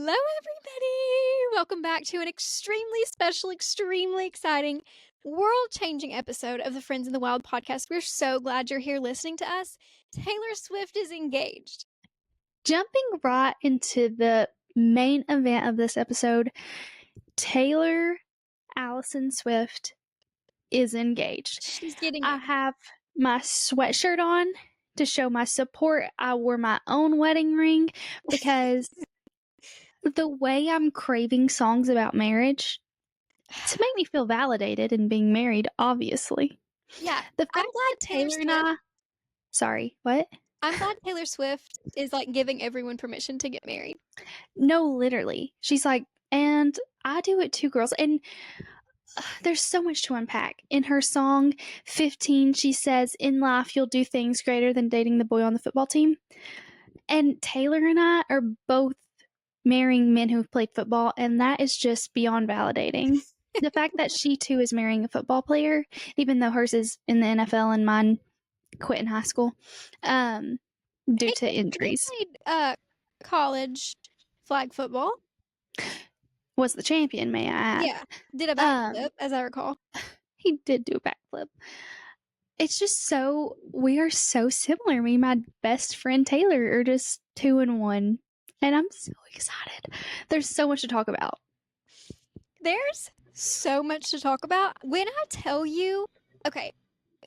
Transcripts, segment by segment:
everybody! Welcome back to an extremely special, extremely exciting, world changing episode of the Friends in the Wild podcast. We're so glad you're here listening to us. Taylor Swift is engaged. Jumping right into the main event of this episode, Taylor Allison Swift is engaged. She's getting I have my sweatshirt on to show my support. I wore my own wedding ring because the way I'm craving songs about marriage to make me feel validated in being married, obviously. Yeah. The I'm fact glad that Taylor and I... Sorry, what? I'm glad Taylor Swift is like giving everyone permission to get married. No, literally. She's like, and I do it too, girls. And there's so much to unpack. In her song 15, she says, in life, you'll do things greater than dating the boy on the football team. And Taylor and I are both marrying men who have played football, and that is just beyond validating. The fact that she too is marrying a football player, even though hers is in the NFL and mine quit in high school due to injuries. He played college flag football. Was the champion, may I add. Yeah, did a backflip, as I recall. He did do a backflip. It's just we are so similar. Me and my best friend Taylor are just 2 in 1. And I'm so excited. There's so much to talk about. There's so much to talk about. When I tell you, okay,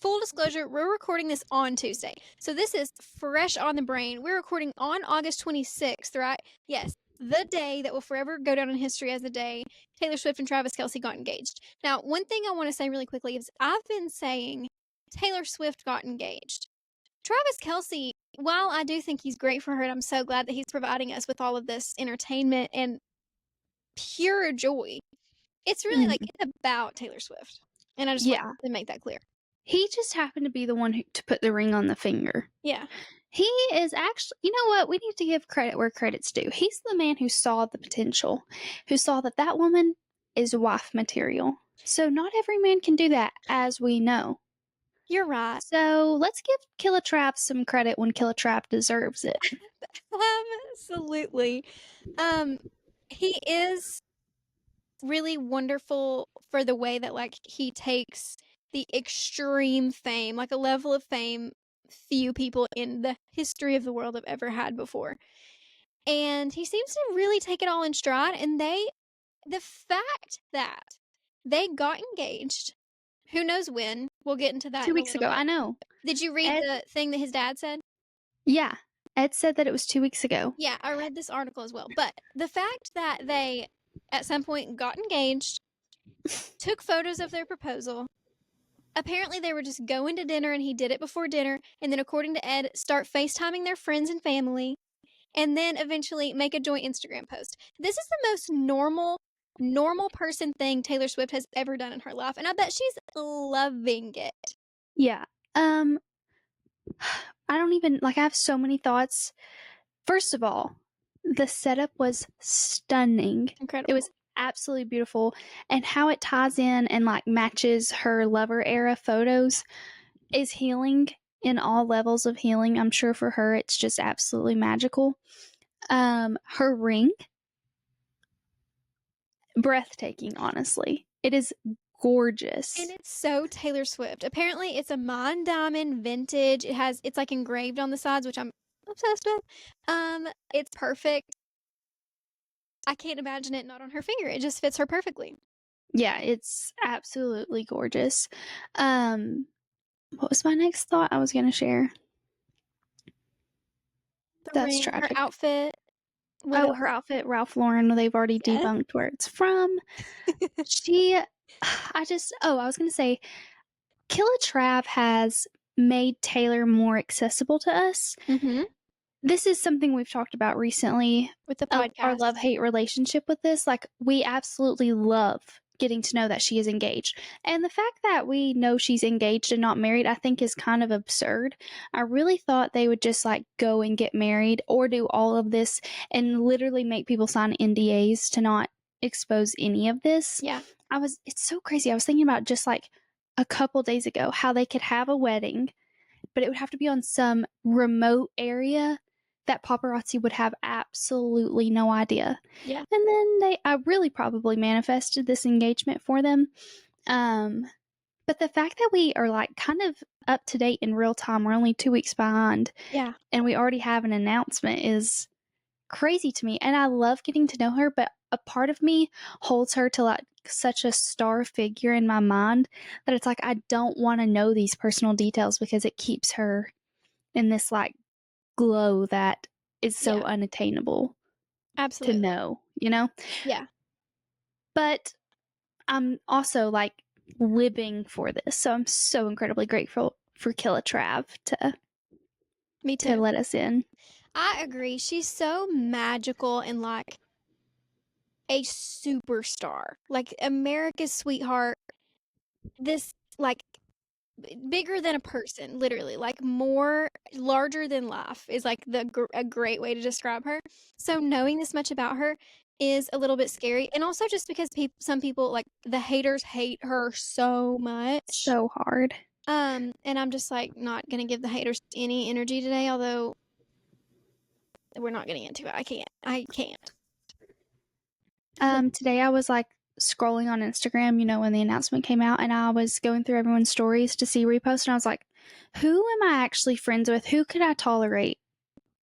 full disclosure, we're recording this on Tuesday. So this is fresh on the brain. We're recording on August 26th, right? Yes, the day that will forever go down in history as the day Taylor Swift and Travis Kelce got engaged. Now, one thing I want to say really quickly is I've been saying Taylor Swift got engaged. Travis Kelce, while I do think he's great for her, and I'm so glad that he's providing us with all of this entertainment and pure joy, it's really like it's about Taylor Swift. And I just want to make that clear. He just happened to be the one to put the ring on the finger. Yeah. He is actually, you know what? We need to give credit where credit's due. He's the man who saw the potential, who saw that woman is wife material. So not every man can do that, as we know. You're right. So let's give Killa Trap some credit when Killa Trap deserves it. Absolutely. He is really wonderful for the way that like he takes the extreme fame, like a level of fame few people in the history of the world have ever had before. And he seems to really take it all in stride. And the fact that they got engaged, who knows when, we'll get into that 2 weeks ago, I know. Did you read the thing that his dad said? Yeah. Ed said that it was 2 weeks ago. Yeah, I read this article as well. But the fact that they, at some point, got engaged, took photos of their proposal. Apparently, they were just going to dinner, and he did it before dinner. And then, according to Ed, start FaceTiming their friends and family. And then, eventually, make a joint Instagram post. This is the most normal person thing Taylor Swift has ever done in her life. And I bet she's loving it. Yeah. I don't even, I have so many thoughts. First of all, the setup was stunning. Incredible. It was absolutely beautiful. And how it ties in and, matches her lover era photos is healing in all levels of healing. I'm sure for her, it's just absolutely magical. Her ring, breathtaking, honestly. It is gorgeous. And it's so Taylor Swift. Apparently, it's a Mine Diamond vintage. It's like engraved on the sides, which I'm obsessed with. It's perfect. I can't imagine it not on her finger. It just fits her perfectly. Yeah, it's absolutely gorgeous. What was my next thought I was going to share? That's tragic. Her outfit. Her outfit, Ralph Lauren. They've already debunked where it's from. I was going to say, Killa Trav has made Taylor more accessible to us. Mm-hmm. This is something we've talked about recently with the podcast. Our love-hate relationship with this. We absolutely love getting to know that she is engaged. And the fact that we know she's engaged and not married, I think is kind of absurd. I really thought they would just go and get married or do all of this and literally make people sign NDAs to not expose any of this. Yeah. It's so crazy. I was thinking about just a couple days ago how they could have a wedding, but it would have to be on some remote area that paparazzi would have absolutely no idea. Yeah. And then I really probably manifested this engagement for them. But the fact that we are like kind of up to date in real time, we're only 2 weeks behind, Yeah. and we already have an announcement is crazy to me. And I love getting to know her, but a part of me holds her to like such a star figure in my mind that it's like I don't want to know these personal details because it keeps her in this like glow that is so Yeah. unattainable to Absolutely. know, you know? Yeah. But I'm also like living for this. So I'm so incredibly grateful for Killa Trav Me to too. let us in. I agree. She's so magical and like a superstar. Like America's sweetheart. This like bigger than a person, literally. Like more larger than life is like a great way to describe her. So knowing this much about her is a little bit scary, and also just because some people like the haters hate her so much. So hard. And I'm just like not gonna give the haters any energy today, although we're not getting into it. I can't. Today I was like scrolling on Instagram, when the announcement came out, and I was going through everyone's stories to see reposts, and I was like, who am I actually friends with? Who could I tolerate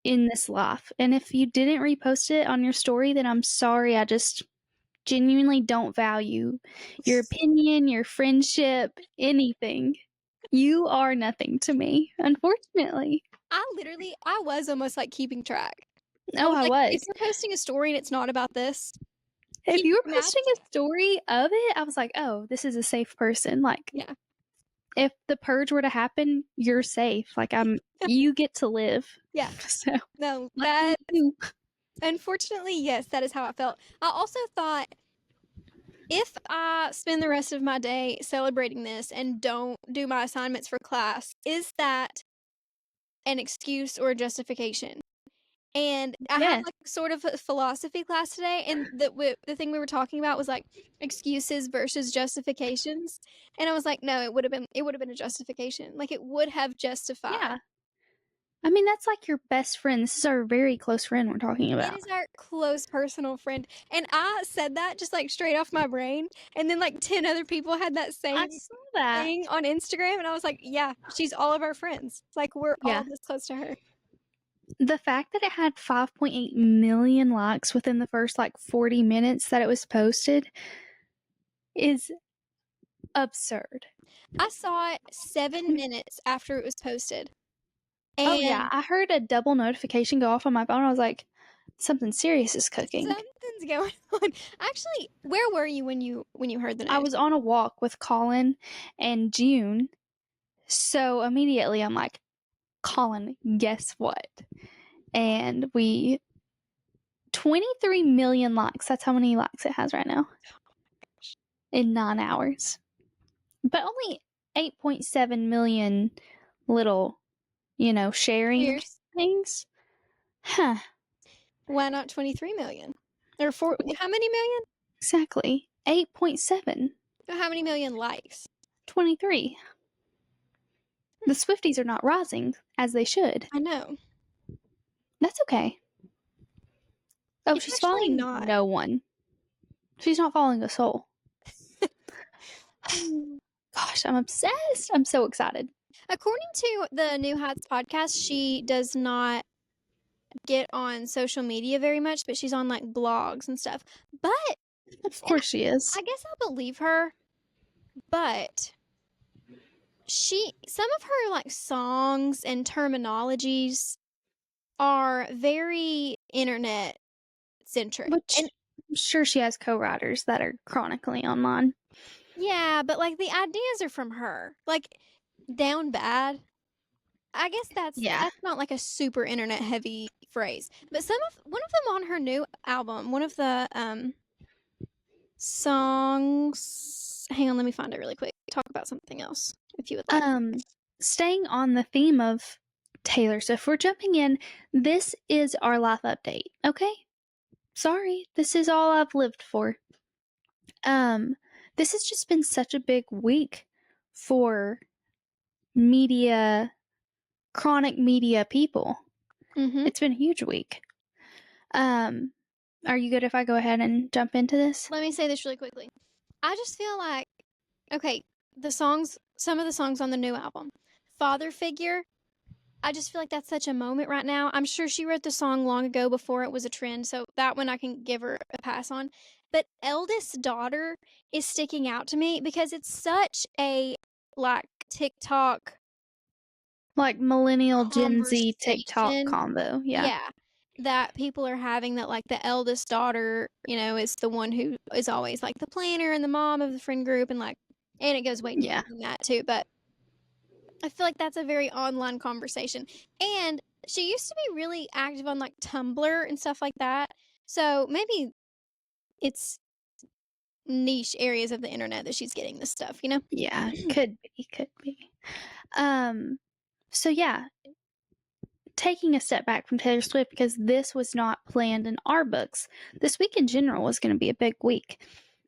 in this life? And if you didn't repost it on your story, then I'm sorry. I just genuinely don't value your opinion, your friendship, anything. You are nothing to me, unfortunately. I was almost like keeping track. Oh, I Like, was. if you're posting a story and it's not about this, If keep you were your mouth posting a story of it, I was like, oh, this is a safe person. Like, yeah. if the purge were to happen, you're safe. Like, you get to live. Yeah. So, No, lucky you. unfortunately, yes, that is how I felt. I also thought if I spend the rest of my day celebrating this and don't do my assignments for class, is that an excuse or a justification? And I had Yes. like sort of a philosophy class today, and the thing we were talking about was like excuses versus justifications. And I was like, no, it would have been a justification. Like it would have justified. Yeah. I mean, that's like your best friend. This is our very close friend we're talking It about. is our close personal friend. And I said that just like straight off my brain. And then like 10 other people had that I same saw that. thing on Instagram. And I was like, yeah, she's all of our friends. It's like we're Yeah. all this close to her. The fact that it had 5.8 million likes within the first like 40 minutes that it was posted is absurd. I saw it 7 minutes after it was posted. And Oh, yeah. I heard a double notification go off on my phone. I was like, something serious is cooking. something's going on. Actually, where were you when you heard the news? I was on a walk with Colin and June. So immediately I'm like, Colin, guess what? And 23 million likes. That's how many likes it has right now in 9 hours. But only 8.7 million little, sharing Cheers. things. Huh. Why not 23 million? Or how many million? Exactly. 8.7. How many million likes? 23. The Swifties are not rising as they should. I know. That's okay. Oh, It's she's actually following not. no one. She's not following a soul. Gosh, I'm obsessed. I'm so excited. According to the New Heights podcast, she does not get on social media very much, but she's on like blogs and stuff. But Of course she is. I guess I believe her, but some of her like songs and terminologies are very internet centric. Which And I'm sure she has co-writers that are chronically online. yeah, but like the ideas are from her. Like down bad. I guess that's not like a super internet heavy phrase. But one of them on her new album, one of the songs, hang on, let me find it really quick. Talk about something else if you would like. Staying on the theme of Taylor Swift, we're jumping in. This is our life update, okay? Sorry, this is all I've lived for. This has just been such a big week for chronic media people. Mm-hmm. It's been a huge week. Are you good if I go ahead and jump into this? Let me say this really quickly. I just feel like, okay, some of the songs on the new album, Father Figure, I just feel like that's such a moment right now. I'm sure she wrote the song long ago before it was a trend, so that one I can give her a pass on. But Eldest Daughter is sticking out to me because it's such a like TikTok Like millennial Gen Z TikTok conversation. combo. Yeah. Yeah. That people are having that like the eldest daughter, is the one who is always like the planner and the mom of the friend group and it goes way deeper Yeah. than that too, but I feel like that's a very online conversation. And she used to be really active on like Tumblr and stuff like that. So maybe it's niche areas of the internet that she's getting this stuff, you know? Yeah. Could be. So yeah, taking a step back from Taylor Swift because this was not planned in our books. This week in general was going to be a big week.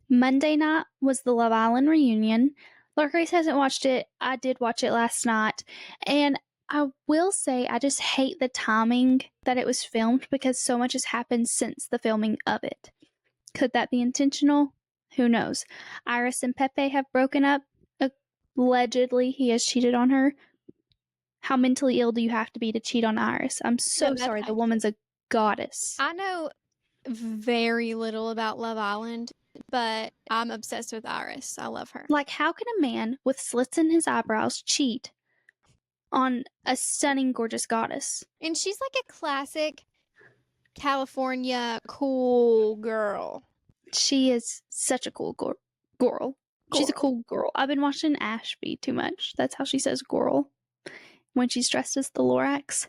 Monday night was the Love Island reunion. Laura Grace hasn't watched it. I did watch it last night. And I will say, I just hate the timing that it was filmed because so much has happened since the filming of it. Could that be intentional? Who knows? Iris and Pepe have broken up. Allegedly, he has cheated on her. How mentally ill do you have to be to cheat on Iris? I'm so that's sorry. The actually, woman's a goddess. I know very little about Love Island, but I'm obsessed with Iris. I love her. Like, how can a man with slits in his eyebrows cheat on a stunning, gorgeous goddess? And she's like a classic California cool girl. She is such a cool girl. She's a cool girl. I've been watching Ashby too much. That's how she says girl when she's dressed as the Lorax.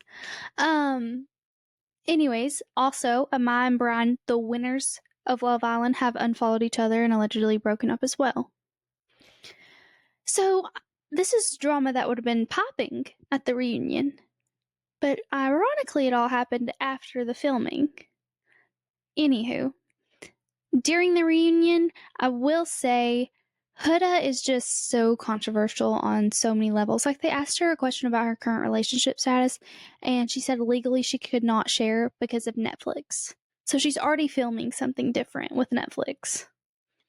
Anyways, also, Amaya and Brian, the winners of Love Island, have unfollowed each other and allegedly broken up as well. So, this is drama that would have been popping at the reunion. But ironically, it all happened after the filming. Anywho, during the reunion, I will say Huda is just so controversial on so many levels. Like, they asked her a question about her current relationship status, and she said legally she could not share because of Netflix. So she's already filming something different with Netflix.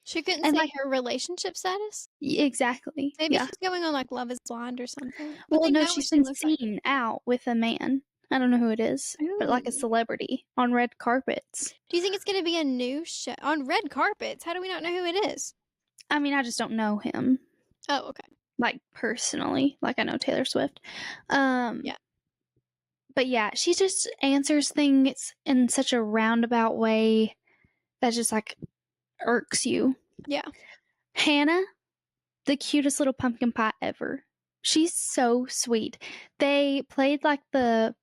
She couldn't And say like, her relationship status. exactly. Maybe Yeah. she's going on like Love Is Blind or something. But Well, they no, know what she's she been looks like. seen out with a man. I don't know who it is, but like a Ooh. celebrity on red carpets. Do you think it's going to be a new show on red carpets? How do we not know who it is? I mean, I just don't know him. Oh, okay. Like, personally. Like, I know Taylor Swift. Yeah. But yeah, she just answers things in such a roundabout way that just like irks you. Yeah. Hannah, the cutest little pumpkin pie ever. She's so sweet. They played like the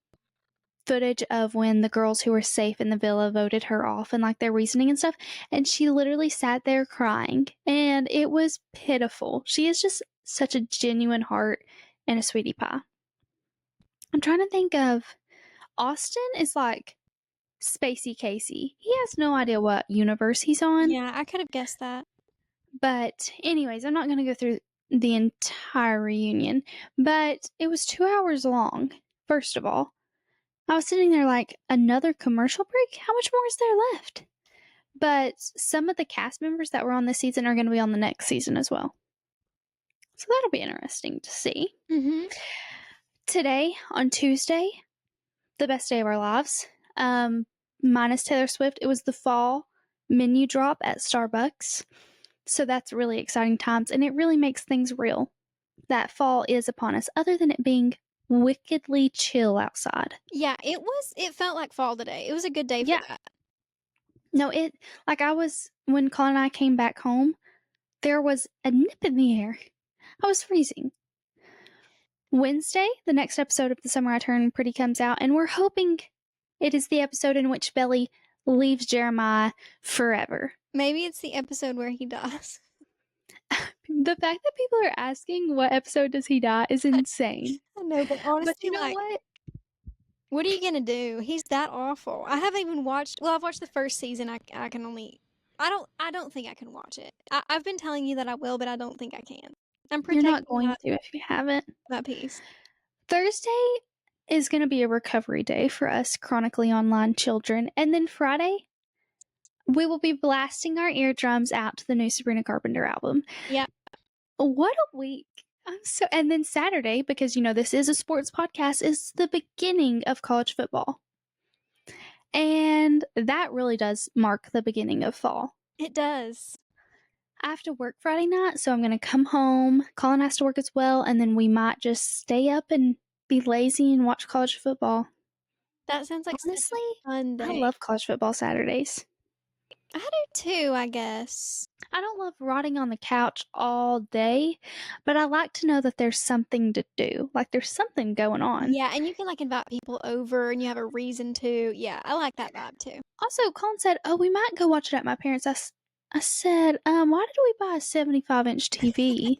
footage of when the girls who were safe in the villa voted her off and like their reasoning and stuff, and she literally sat there crying, and it was pitiful. She is just such a genuine heart and a sweetie pie. I'm trying to think of Austin is like Spacey Casey. He has no idea what universe he's on. Yeah, I could have guessed that. But anyways, I'm not going to go through the entire reunion, but it was 2 hours long. First of all, I was sitting there like, another commercial break? How much more is there left? But some of the cast members that were on this season are going to be on the next season as well. So that'll be interesting to see. Mm-hmm. Today, on Tuesday, the best day of our lives, minus Taylor Swift, it was the fall menu drop at Starbucks. So that's really exciting times, and it really makes things real. That fall is upon us, other than it being wickedly chill outside. Yeah, it felt like fall today. It was a good day for that. No, when Colin and I came back home, there was a nip in the air. I was freezing. Wednesday, the next episode of The Summer I Turned Pretty comes out, and we're hoping it is the episode in which Belly leaves Jeremiah forever. Maybe it's the episode where he dies. The fact that people are asking what episode does he die is insane. I know, but honestly, But you know what are you gonna do? He's that awful. I haven't even watched. Well, I've watched the first season. I can only. I don't think I can watch it. I've been telling you that I will, but I don't think I can. I'm You're protecting not going to if you haven't. that piece. Thursday, is going to be a recovery day for us chronically online children. And then Friday, we will be blasting our eardrums out to the new Sabrina Carpenter album. Yep. What a week. And then Saturday, because this is a sports podcast, is the beginning of college football. And that really does mark the beginning of fall. It does. I have to work Friday night, so I'm going to come home. Colin has to work as well, and then we might just stay up and be lazy and watch college football. That sounds like Honestly, such a fun day. I love college football Saturdays. I do too, I guess. I don't love rotting on the couch all day, but I like to know that there's something to do. Like there's something going on. Yeah, and you can like invite people over and you have a reason to. Yeah, I like that vibe too. Also, Colin said, "Oh, we might go watch it at my parents'." I said, "Why did we buy a 75-inch TV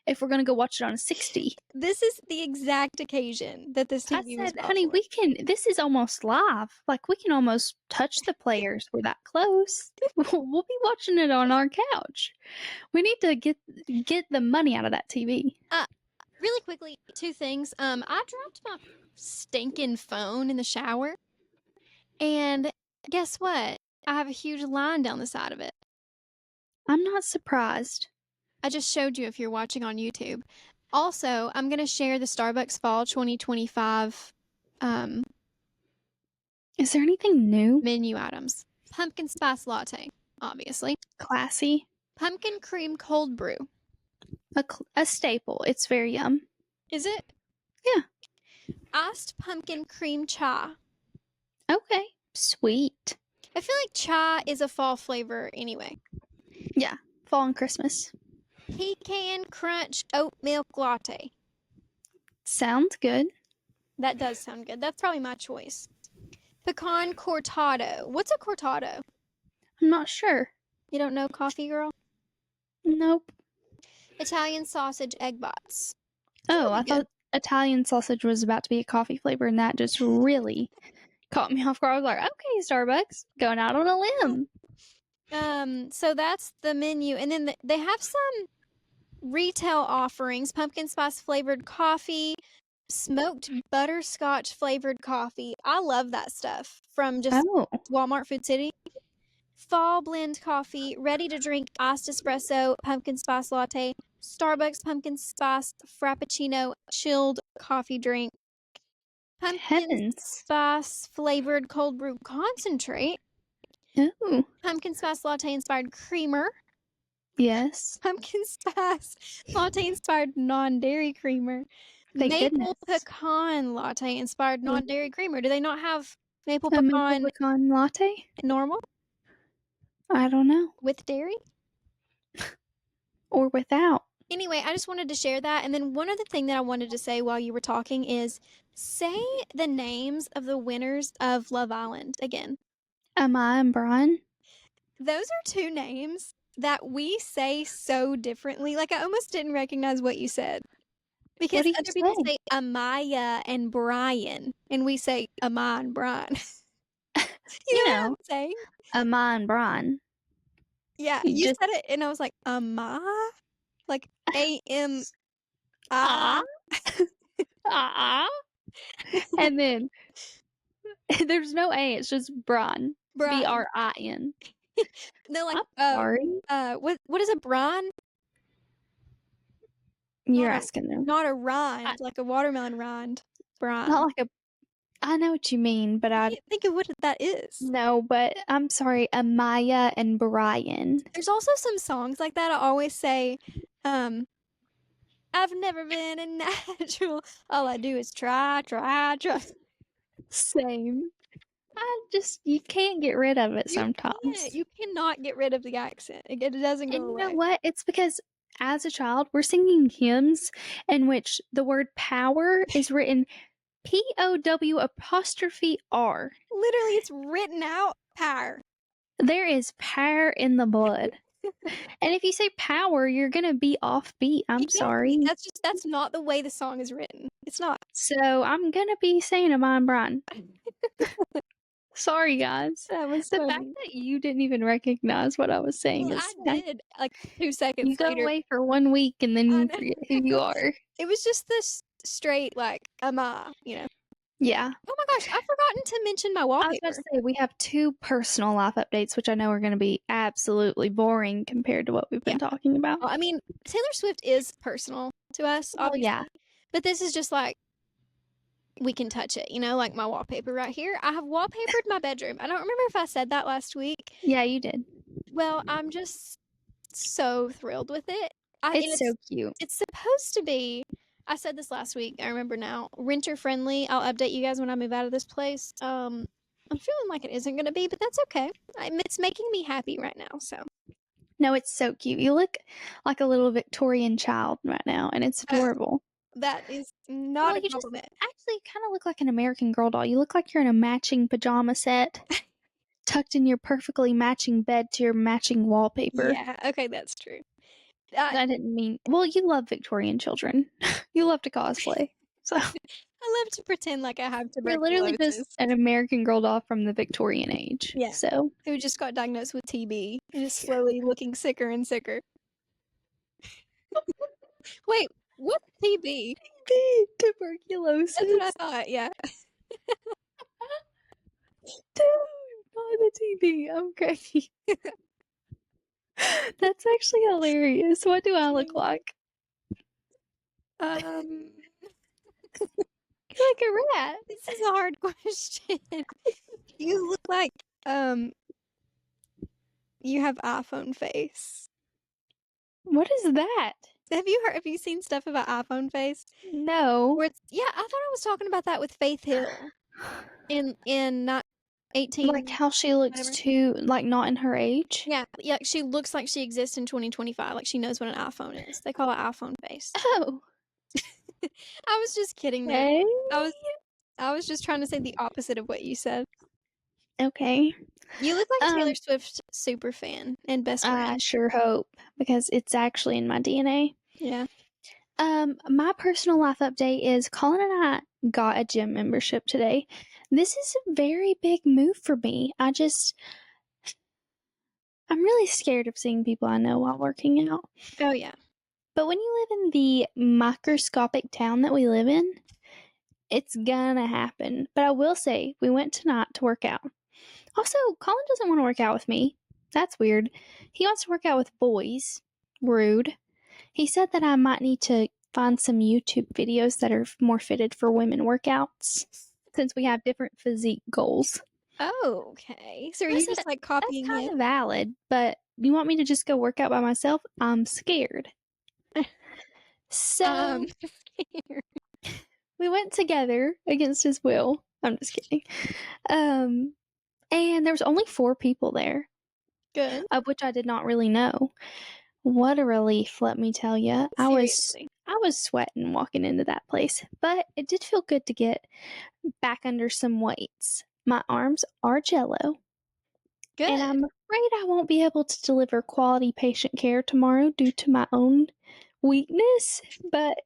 if we're gonna go watch it on a 60?" This is the exact occasion that this I TV was said, bought "Honey, for. this is almost live. Like we can almost touch the players. We're that close. We'll be watching it on our couch. We need to get the money out of that TV." Really quickly, two things. I dropped my stinking phone in the shower, and guess what? I have a huge line down the side of it. I'm not surprised. I just showed you if you're watching on YouTube. Also, I'm going to share the Starbucks Fall 2025 Is there anything new? menu items. Pumpkin spice latte, obviously. Classy. Pumpkin cream cold brew. A staple. It's very yum. Is it? Yeah. Iced pumpkin cream chai. Okay. Sweet. I feel like chai is a fall flavor anyway. Yeah. Fall and Christmas. Pecan crunch oat milk latte. Sounds good. That does sound good. That's probably my choice. Pecan cortado. What's a cortado? I'm not sure. You don't know, coffee girl? Nope. Italian sausage egg bots. Oh, really I thought Italian sausage was about to be a coffee flavor, and that just really caught me off guard. I was like, okay, Starbucks, going out on a limb. So that's the menu. And then they have some retail offerings. Pumpkin spice flavored coffee, smoked butterscotch flavored coffee. I love that stuff from just Oh, Walmart Food City. Fall blend coffee, ready to drink iced espresso, pumpkin spice latte, Starbucks pumpkin spice frappuccino, chilled coffee drink, pumpkin heavens. spice flavored cold brew concentrate, Oh, pumpkin spice latte inspired creamer, yes. pumpkin spice latte inspired non-dairy creamer, Thank maple goodness. pecan latte inspired non-dairy creamer. Do they not have maple A maple pecan pecan latte? normal I don't know. with dairy? Or without. Anyway, I just wanted to share that. And then one other thing that I wanted to say while you were talking is say the names of the winners of Love Island again. Amaya and Brian. Those are two names that we say so differently. Like, I almost didn't recognize what you said. Because do you other people say? say Amaya and Brian, and we say Amaya and Brian. you know what I'm saying? Amaya and Brian. Yeah, You you just- said it, and I was like, Amaya? Like, A-M-I? And then there's no A, it's just Brian. Brian. B-R-I-N. No, like, I'm sorry. what is a brine? You're Not a- asking them. Not a rind, like a watermelon rind. Brine. Not like a. I know what you mean, but I I can't think of what that is. no. But I'm sorry, Amaya and Brian. There's also some songs like that. I always say, I've never been a natural. All I do is try. Same. You can't get rid of it sometimes. You cannot get rid of the accent. It doesn't go And you away. know what? It's because as a child, we're singing hymns in which the word power is written POW''R. Literally, it's written out. Power. There is power in the blood. And if you say power, you're going to be offbeat. I'm Exactly. sorry. That's not the way the song is written. It's not. So I'm going to be saying Amaya and Brian. Sorry, guys. That was The funny. fact that you didn't even recognize what I was saying Well, is I did like 2 seconds you go later. away for 1 week and then I you know. forget who you are. It was just this straight like Ama, you know. Yeah. Oh my gosh, I've forgotten to mention my I was about wallpaper. to say, we have 2 personal life updates, which I know are gonna be absolutely boring compared to what we've been Yeah. talking about. Well, I mean, Taylor Swift is personal to us, Oh, obviously. yeah. But this is just like we can touch it, like my wallpaper right here. I have wallpapered my bedroom. I don't remember if I said that last week. Yeah, you did. Well, I'm just so thrilled with it. And It's so cute. it's supposed to be, I said this last week, I remember now, renter friendly. I'll update you guys when I move out of this place. I'm feeling like it isn't going to be, but that's okay. It's making me happy right now, so. No, it's so cute. You look like a little Victorian child right now, and it's adorable. That is not Well, a you just compliment. actually kind of look like an American Girl doll. You look like you're in a matching pajama set, tucked in your perfectly matching bed to your matching wallpaper. Yeah, okay, that's true. I didn't mean. Well, you love Victorian children. You love to cosplay. So I love to pretend like I have you're literally tuberculosis. just an American Girl doll from the Victorian age. Yeah. So Who just got diagnosed with TB and is slowly looking sicker and sicker. Wait, what's TB? tuberculosis. That's what I thought, yeah. Dude, not the TB. I'm crazy. That's actually hilarious. What do I look like? You're like a rat. This is a hard question. You look like you have iPhone face. What is that? Have you seen stuff about iPhone face? No. Where I thought I was talking about that with Faith Hill in not 18. Like how she looks whatever. too, like not in her age? Yeah, she looks like she exists in 2025. Like she knows what an iPhone is. They call it iPhone face. Oh. I was just kidding there. Okay. I was just trying to say the opposite of what you said. Okay. You look like Taylor Swift super fan and best friend. I sure hope, because it's actually in my DNA. Yeah. My personal life update is Colin and I got a gym membership today. This is a very big move for me. I'm really scared of seeing people I know while working out. Oh yeah. But when you live in the microscopic town that we live in, it's gonna happen. But I will say, we went tonight to work out. Also, Colin doesn't want to work out with me. That's weird. He wants to work out with boys. Rude. He said that I might need to find some YouTube videos that are more fitted for women workouts, since we have different physique goals. Oh, okay. So are you just like copying That's kind him? of valid, but you want me to just go work out by myself? I'm scared. So we went together against his will. I'm just kidding. And there was only 4 people there. Good. Of which I did not really know. What a relief, let me tell you. Seriously. I was sweating walking into that place, but it did feel good to get back under some weights. My arms are jello. Good. And I'm afraid I won't be able to deliver quality patient care tomorrow due to my own weakness, but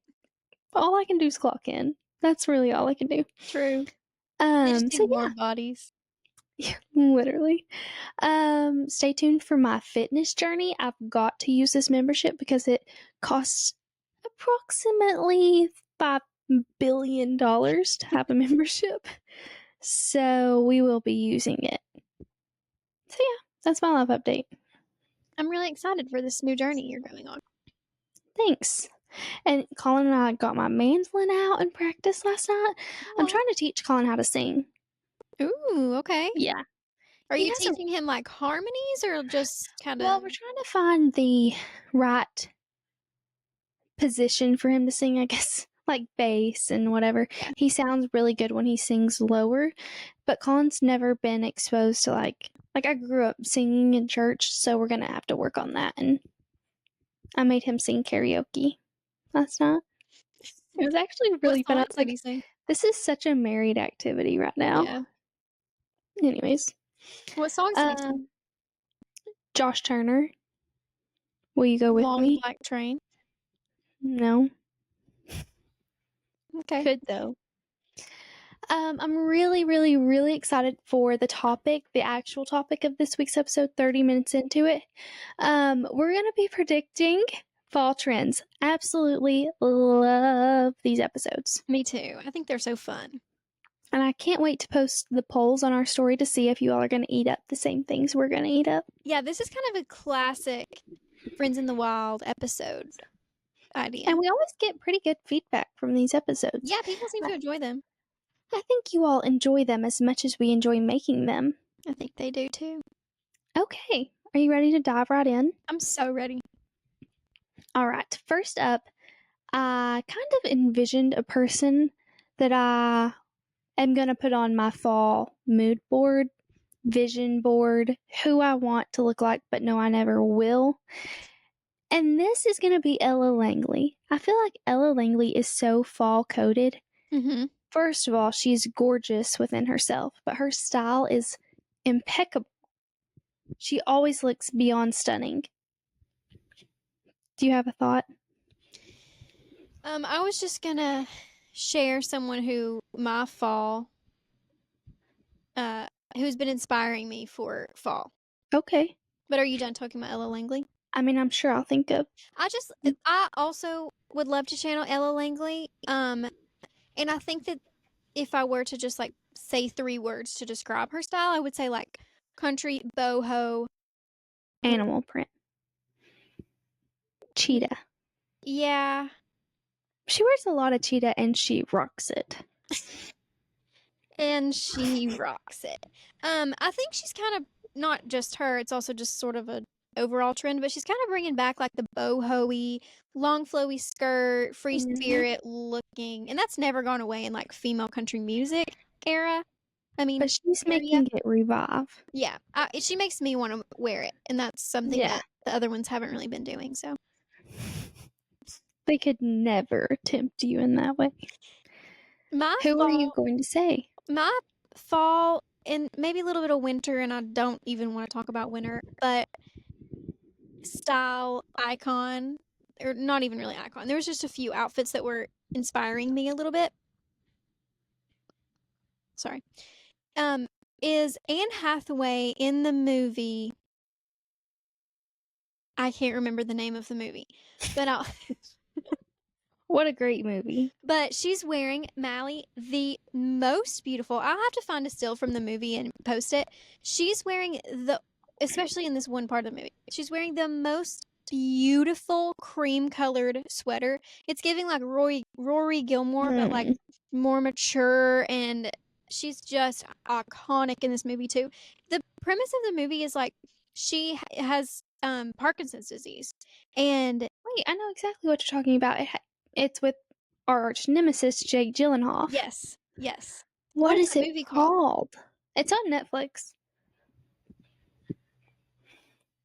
all I can do is clock in. That's really all I can do. True. They just So need more yeah, bodies. yeah, literally. Stay tuned for my fitness journey. I've got to use this membership because it costs approximately $5 billion to have a membership. So we will be using it. So yeah, that's my life update. I'm really excited for this new journey you're going on. Thanks. And Colin and I got my mandolin out and practiced last night. I'm Aw. trying to teach Colin how to sing. Ooh, okay. Yeah. Are He you has a- teaching him like harmonies or just kind of? Well, we're trying to find the right position for him to sing, I guess, like bass and whatever. Yeah. He sounds really good when he sings lower, but Colin's never been exposed to like I grew up singing in church, so we're gonna have to work on that. And I made him sing karaoke last night. It was actually really fun. I was like, this is such a married activity right now. Yeah. Anyways. What songs did he sing? Josh Turner. Will you go with Long me? Black Train. No. Okay. Could though. I'm really, really, really excited for the actual topic of this week's episode, 30 minutes into it. We're going to be predicting fall trends. Absolutely love these episodes. Me too. I think they're so fun. And I can't wait to post the polls on our story to see if you all are going to eat up the same things we're going to eat up. Yeah, this is kind of a classic Friends in the Wild episode idea. And we always get pretty good feedback from these episodes. Yeah, people seem to enjoy them. I think you all enjoy them as much as we enjoy making them. I think they do too. Okay, are you ready to dive right in? I'm so ready. All right, first up, I kind of envisioned a person that I am going to put on my fall mood board, vision board, who I want to look like, but no, I never will. And this is going to be Ella Langley. I feel like Ella Langley is so fall coded. Mm-hmm. First of all, she's gorgeous within herself, but her style is impeccable. She always looks beyond stunning. Do you have a thought? I was just gonna share someone who my fall, who's been inspiring me for fall. Okay. But are you done talking about Ella Langley? I mean, I'm sure I'll think of. I also would love to channel Ella Langley. And I think that if I were to just like say 3 words to describe her style, I would say like country, boho, Animal print. Cheetah. Yeah. She wears a lot of cheetah and she rocks it. And she rocks it. I think she's kind of not just her, it's also just sort of a overall trend, but she's kind of bringing back like the boho-y, long flowy skirt, free spirit looking, and that's never gone away in like female country music era. I mean, but she's making it revive. Yeah, she makes me want to wear it, and that's something that the other ones haven't really been doing. So they could never tempt you in that way. Who are you going to say? My fall and maybe a little bit of winter, and I don't even want to talk about winter, but style icon, or not even really icon. There was just a few outfits that were inspiring me a little bit. Sorry. Is Anne Hathaway in the movie? I can't remember the name of the movie, but What a great movie. But she's wearing, Mally, the most beautiful. I'll have to find a still from the movie and post it. She's wearing especially in this one part of the movie, she's wearing the most beautiful cream colored sweater. It's giving like Rory Gilmore, but like more mature, and she's just iconic in this movie too. The premise of the movie is like she has Parkinson's disease, and wait, I know exactly what you're talking about. It's with our arch nemesis, Jake Gyllenhaal. Yes. What is it called? It's on Netflix.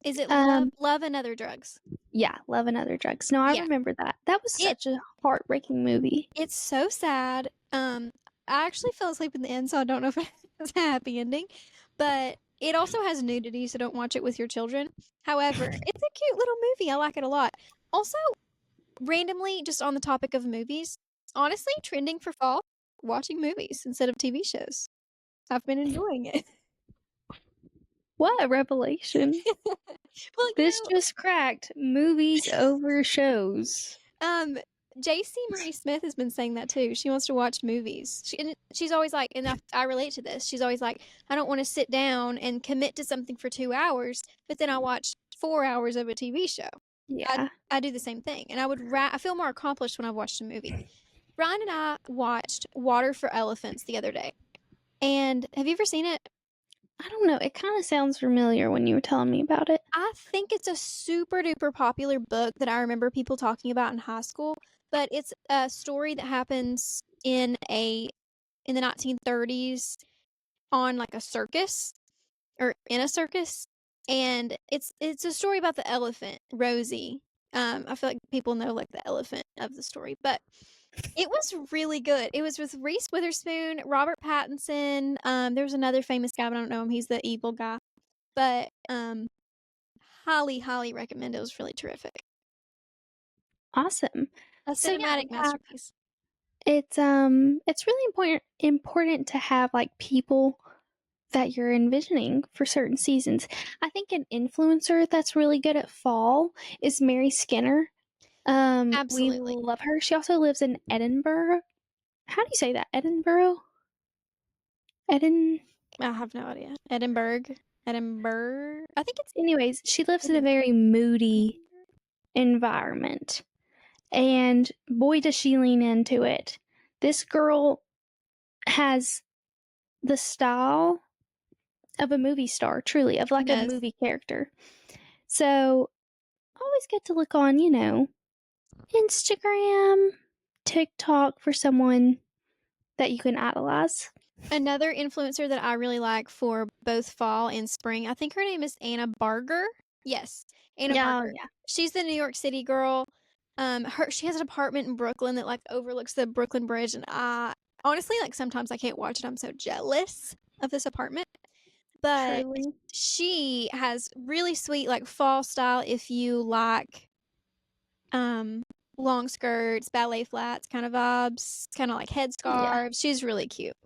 Is it Love and Other Drugs? Yeah, Love and Other Drugs. No, I remember that. That was such a heartbreaking movie. It's so sad. I actually fell asleep in the end, so I don't know if it's a happy ending. But it also has nudity, so don't watch it with your children. However, it's a cute little movie. I like it a lot. Also, randomly, just on the topic of movies, honestly, trending for fall, watching movies instead of TV shows. I've been enjoying it. What a revelation. Well, this just cracked. Movies over shows. JC Marie Smith has been saying that too. She wants to watch movies. She's always like, and I relate to this, she's always like, I don't want to sit down and commit to something for 2 hours, but then I watch 4 hours of a TV show. Yeah. I do the same thing. And I feel more accomplished when I've watched a movie. Ryan and I watched Water for Elephants the other day. And have you ever seen it? I don't know. It kind of sounds familiar when you were telling me about it. I think it's a super duper popular book that I remember people talking about in high school, but it's a story that happens in the 1930s on like a circus, or in a circus, and it's a story about the elephant, Rosie. I feel like people know like the elephant of the story, but it was really good. It was with Reese Witherspoon, Robert Pattinson. There was another famous guy, but I don't know him. He's the evil guy. But highly, highly recommend. It was really terrific. Awesome. A cinematic masterpiece. It's really important to have like people that you're envisioning for certain seasons. I think an influencer that's really good at fall is Mary Skinner. Absolutely. We love her. She also lives in Edinburgh. How do you say that? Edinburgh? Eden. I have no idea. Edinburgh. Edinburgh. I think it's Anyways, she lives in a very moody environment. And boy, does she lean into it. This girl has the style of a movie star, truly, of like a Yes. movie character. So, always get to look on, you know, Instagram, TikTok for someone that you can idolize. Another influencer that I really like for both fall and spring, I think her name is Anna Barger. Yes, Anna Barger. Yeah. She's the New York City girl. She has an apartment in Brooklyn that like overlooks the Brooklyn Bridge, and I honestly like sometimes I can't watch it. I'm so jealous of this apartment. But Truly. she has really sweet like fall style if you like long skirts, ballet flats kind of vibes, kind of like headscarves. She's really cute.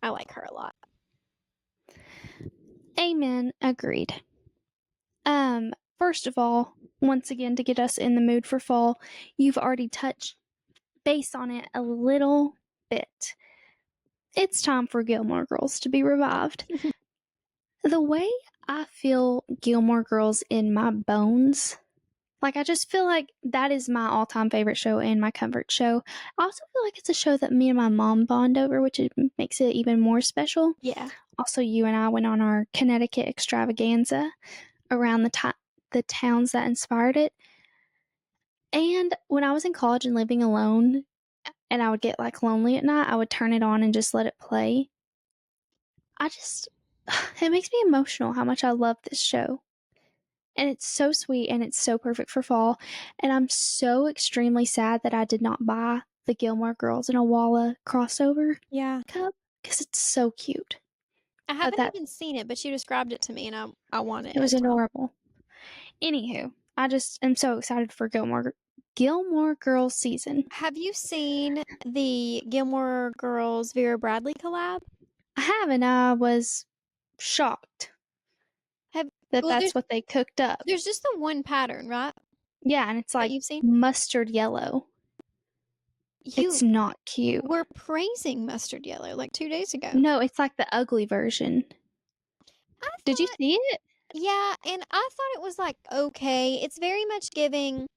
I like her a lot. Amen. Agreed. First of all, once again, to get us in the mood for fall, you've already touched base on it a little bit. It's time for Gilmore Girls to be revived. The way I feel Gilmore Girls in my bones, like I just feel like that is my all-time favorite show and my comfort show. I also feel like it's a show that me and my mom bond over, which makes it even more special. Yeah. Also, you and I went on our Connecticut extravaganza around the towns that inspired it. And when I was in college and living alone and I would get like lonely at night, I would turn it on and just let it play. It makes me emotional how much I love this show. And it's so sweet and it's so perfect for fall. And I'm so extremely sad that I did not buy the Gilmore Girls and Awala crossover Yeah. cup because it's so cute. I haven't even seen it, but you described it to me and I want it. It was as well. adorable. Anywho, I just am so excited for Gilmore Girls season. Have you seen the Gilmore Girls Vera Bradley collab? I have, and I was shocked Well, that's what they cooked up. There's just the one pattern, right? Yeah, and it's That like you've seen? mustard yellow. It's not cute. We're praising mustard yellow like 2 days ago. No, it's like the ugly version. Did you see it? Yeah, and I thought it was like okay. It's very much giving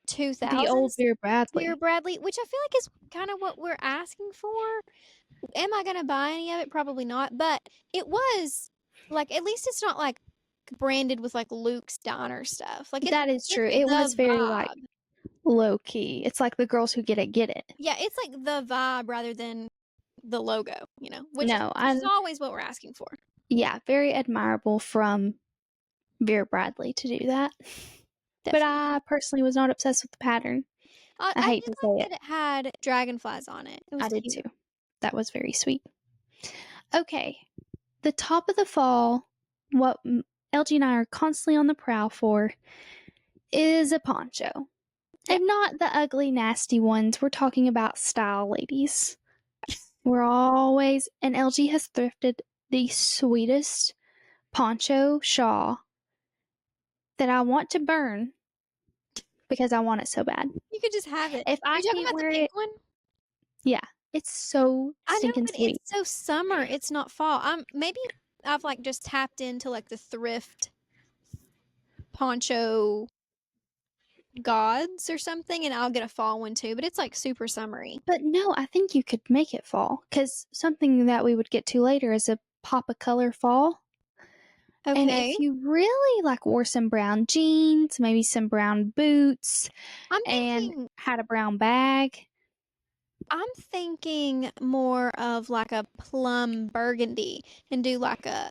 2000s The old Vera Bradley. Vera Bradley, which I feel like is kind of what we're asking for. Am I gonna buy any of it? Probably not. But it was like at least it's not like branded with like Luke's Diner stuff. Like that is true. it's It was the very vibe. like low key. It's like the girls who get it. Yeah, it's like the vibe rather than the logo, you know, which No, is always what we're asking for. Yeah, very admirable from Vera Bradley to do that. But I personally was not obsessed with the pattern. I hate to say it had dragonflies on it. I did too. That was very sweet. Okay, the top of the fall, what LG and I are constantly on the prowl for is a poncho. And not the ugly, nasty ones. We're talking about style, ladies. We're always, and LG has thrifted the sweetest poncho shawl that I want to burn because I want it so bad. You could just have it. If I can't wear the pink one? Yeah, it's so stinking sweet. It's so summer. It's not fall. Maybe I've like just tapped into like the thrift poncho gods or something, and I'll get a fall one too. But it's like super summery. But no, I think you could make it fall because something that we would get to later is a pop of color fall. Okay. And if you really like wore some brown jeans, maybe some brown boots, and had a brown bag. I'm thinking more of like a plum burgundy and do like a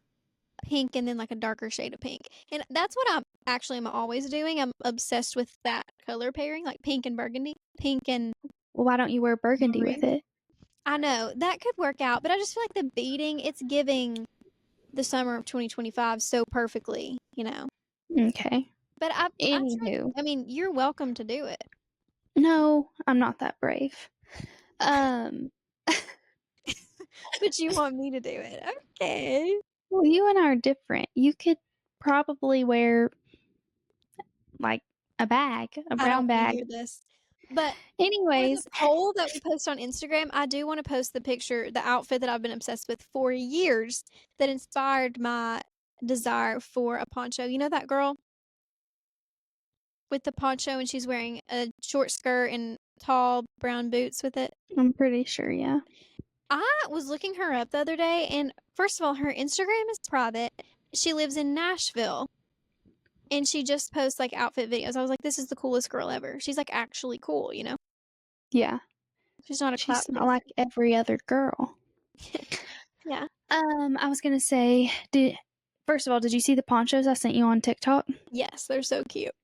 pink and then like a darker shade of pink. And that's what I'm always doing. I'm obsessed with that color pairing, like pink and burgundy. Pink and Well, why don't you wear burgundy with it? I know that could work out, but I just feel like the beading, it's giving the summer of 2025 so perfectly, you know. Okay. But Anywho, I mean, you're welcome to do it. No, I'm not that brave. But you want me to do it. Okay. Well, you and I are different. You could probably wear like a bag, a brown bag. Hear this. But for the Anyways, poll that we post on Instagram, I do want to post the picture, the outfit that I've been obsessed with for years that inspired my desire for a poncho. You know that girl with the poncho and she's wearing a short skirt and tall brown boots with it? I'm pretty sure, yeah. I was looking her up the other day, and first of all, her Instagram is private. She lives in Nashville, and she just posts like outfit videos. I was like, this is the coolest girl ever. She's like actually cool, you know? Yeah. She's not a clap She's not dancer. like every other girl. Yeah. I was gonna say, first of all, did you see the ponchos I sent you on TikTok? Yes, they're so cute.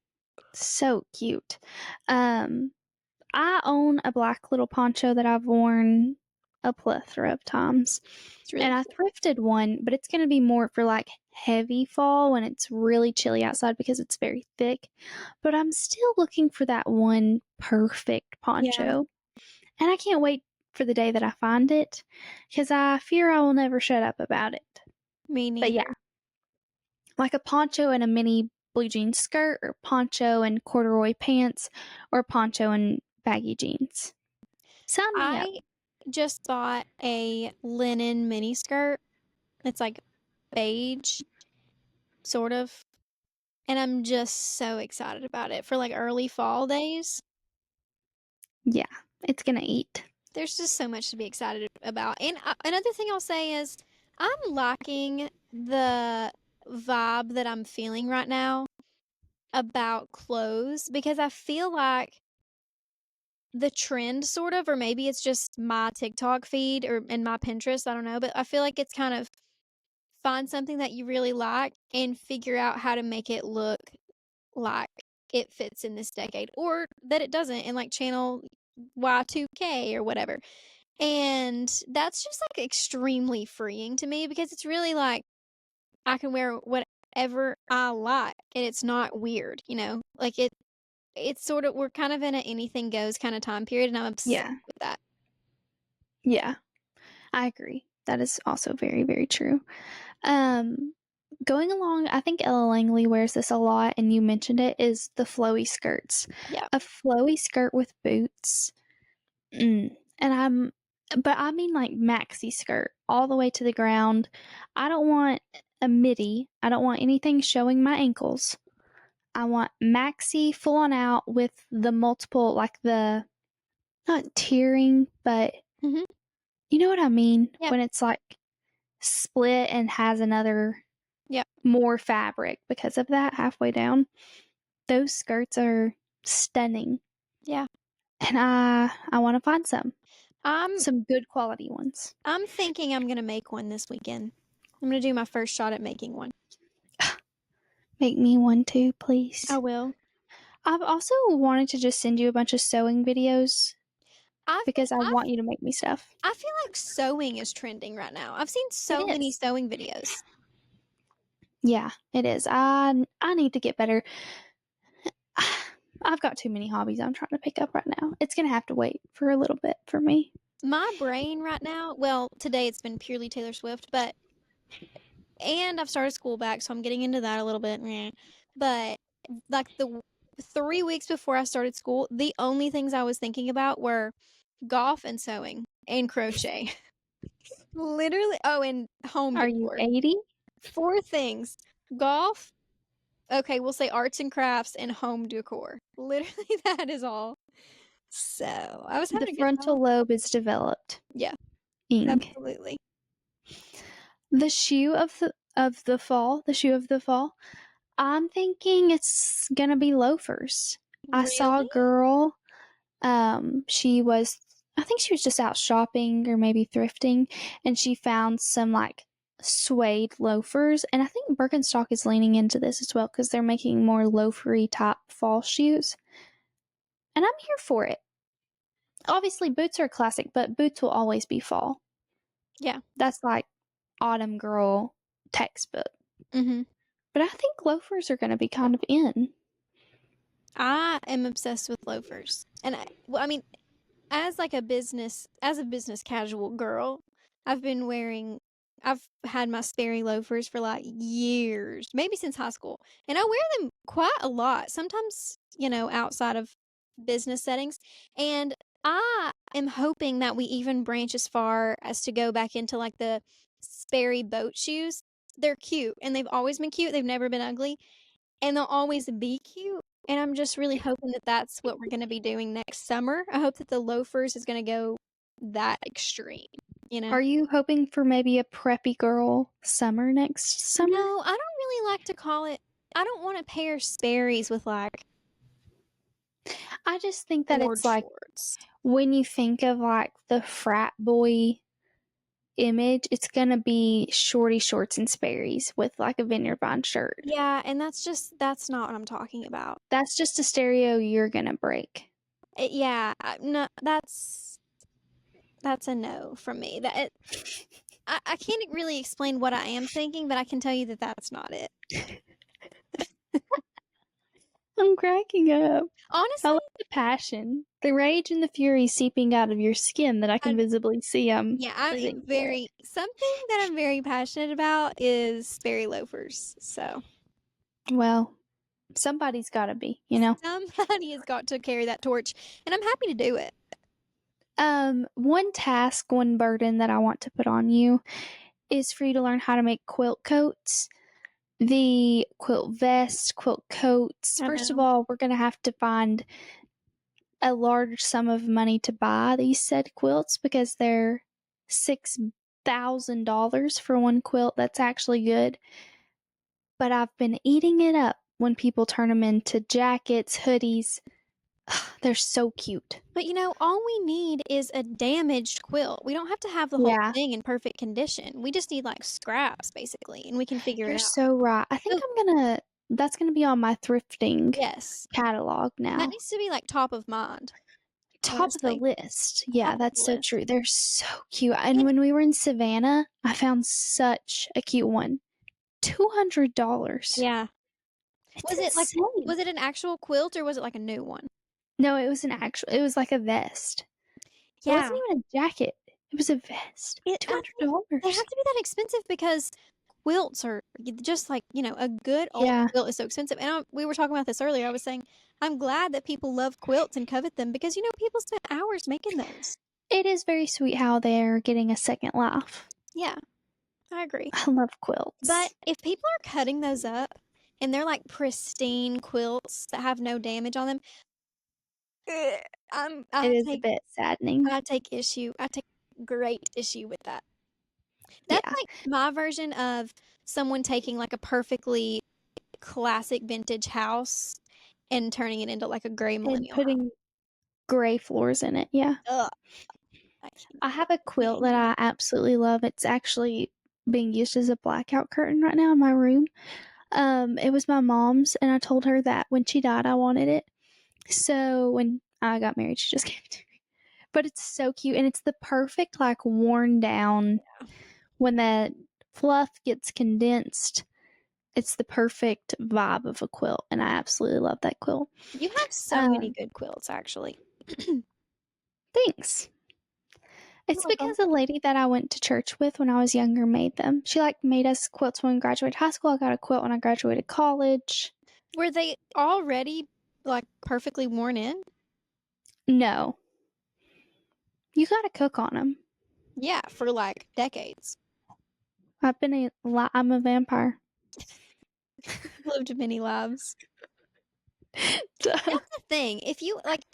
So cute. I own a black little poncho that I've worn a plethora of times. It's really And I cute. thrifted one, but it's going to be more for like heavy fall when it's really chilly outside because it's very thick. But I'm still looking for that one perfect poncho. And I can't wait for the day that I find it because I fear I will never shut up about it. Me But neither. yeah, like a poncho and a mini blue jean skirt, or poncho and corduroy pants, or poncho and baggy jeans. Sign me up. I just bought a linen mini skirt. It's like beige, sort of. And I'm just so excited about it for like early fall days. Yeah, it's gonna eat. There's just so much to be excited about. And another thing I'll say is I'm liking the vibe that I'm feeling right now about clothes because I feel like the trend sort of, or maybe it's just my TikTok feed or and my Pinterest, I don't know, but I feel like it's kind of find something that you really like and figure out how to make it look like it fits in this decade or that it doesn't and like channel Y2K or whatever. And that's just like extremely freeing to me because it's really like I can wear whatever I like and it's not weird, you know? Like it's sort of we're kind of in a anything goes kind of time period and I'm obsessed Yeah, with that. yeah, I agree. That is also very, very true. Um, Going along, I think Ella Langley wears this a lot, and you mentioned it, is the flowy skirts. Yeah. A flowy skirt with boots. And but I mean like maxi skirt all the way to the ground. I don't want a midi. I don't want anything showing my ankles. I want maxi full on out with the multiple, like the, not tearing, but Mhm. you know what I mean? Yeah. When it's like split and has another Yeah. more fabric because of that halfway down. Those skirts are stunning. Yeah. And I want to find I'm some good quality ones. I'm thinking I'm gonna make one this weekend. I'm gonna do my first shot at making one. Make me one too, please. I will. I've also wanted to just send you a bunch of sewing videos because I want you to make me stuff. I feel like sewing is trending right now. I've seen so many is. sewing videos. Yeah, it is. I need to get better. I've got too many hobbies I'm trying to pick up right now. It's going to have to wait for a little bit for me. My brain right now, well, today it's been purely Taylor Swift, and I've started school back, so I'm getting into that a little bit. But like the 3 weeks before I started school, the only things I was thinking about were golf and sewing and crochet. Literally, oh, and home Are you decor. 80? 4 things. Golf, okay, we'll say arts and crafts and home decor. Literally, that is all. So, I was having The a good frontal time. lobe is developed. Yeah, Ing. absolutely. The shoe of the fall, the shoe of the fall. I'm thinking it's gonna be loafers. I saw a Really? girl. I think she was just out shopping or maybe thrifting, and she found some like suede loafers. And I think Birkenstock is leaning into this as well because they're making more loafery type fall shoes. And I'm here for it. Obviously, boots are a classic, but boots will always be fall. Yeah. That's like autumn girl textbook. Mhm. But I think loafers are going to be kind of in. I am obsessed with loafers. And I mean, as a business casual girl, I've had my Sperry loafers for like years, maybe since high school. And I wear them quite a lot. Sometimes, outside of business settings. And I am hoping that we even branch as far as to go back into like the Sperry boat shoes. They're cute and they've always been cute. They've never been ugly and they'll always be cute. And I'm just really hoping that that's what we're going to be doing next summer. I hope that the loafers is going to go that extreme, you know? Are you hoping for maybe a preppy girl summer next summer? No, I don't really like to call it. I don't want to pair Sperry's with like I just think that board it's like shorts. when you think of like the frat boy image, it's gonna be shorty shorts and Sperry's with like a Vineyard Vine shirt. Yeah, and that's not what I'm talking about. That's just a stereo you're gonna break. Yeah, no, that's a no from me. I can't really explain what I am thinking, but I can tell you that that's not it. I'm cracking up. I Honestly, love the passion, the rage and the fury seeping out of your skin that I can visibly see. yeah, I living am for it. very something that I'm very passionate about is Sperry loafers. So Well, somebody's got to be, you know. somebody has got to carry that torch, and I'm happy to do it. One task, one burden that I want to put on you is for you to learn how to make quilt coats. The quilt vests, quilt coats. I First of know. all, we're going to have to find a large sum of money to buy these said quilts because they're $6,000 for one quilt. That's actually good. But I've been eating it up when people turn them into jackets, hoodies. They're so cute. But you know, all we need is a damaged quilt. We don't have to have the whole Yeah. thing in perfect condition. We just need like scraps basically, and we can figure You're it out. so right. I think that's gonna be on my thrifting Yes. catalog That now. needs to be like top of mind. Top of the honestly. list. Yeah, Top of that's the so list. true. They're so cute. And Yeah. when we were in Savannah, I found such a cute one. $200. Yeah. It's Was it like insane. was it an actual quilt or was it like a new one? No, it was it was like a vest. It Yeah. wasn't even a jacket. It was a vest. They $200. have to be that expensive because quilts are just like, you know, a good old Yeah. quilt is so expensive. And we were talking about this earlier. I was saying I'm glad that people love quilts and covet them because you know people spend hours making those. It is very sweet how they're getting a second life. Yeah. I agree. I love quilts. But if people are cutting those up and they're like pristine quilts that have no damage on them, it is a bit saddening. I take great issue with that. That's Yeah. like my version of someone taking like a perfectly classic vintage house and turning it into like a gray And millennial putting gray floors in it. Yeah. house. Ugh. I have a quilt that I absolutely love. It's actually being used as a blackout curtain right now in my room. It was my mom's, and I told her that when she died, I wanted it. So when I got married, she just gave it to me. But it's so cute, and it's the perfect, like, worn down, when the fluff gets condensed, it's the perfect vibe of a quilt, and I absolutely love that quilt. You have so many good quilts, actually. Thanks. It's welcome. because a lady that I went to church with when I was younger made them. She like made us quilts when we graduated high school. I got a quilt when I graduated college. Were they already like perfectly worn in? No. You gotta cook on them. Yeah, for like decades. I'm a vampire. Lived many lives. That's the thing. If you like,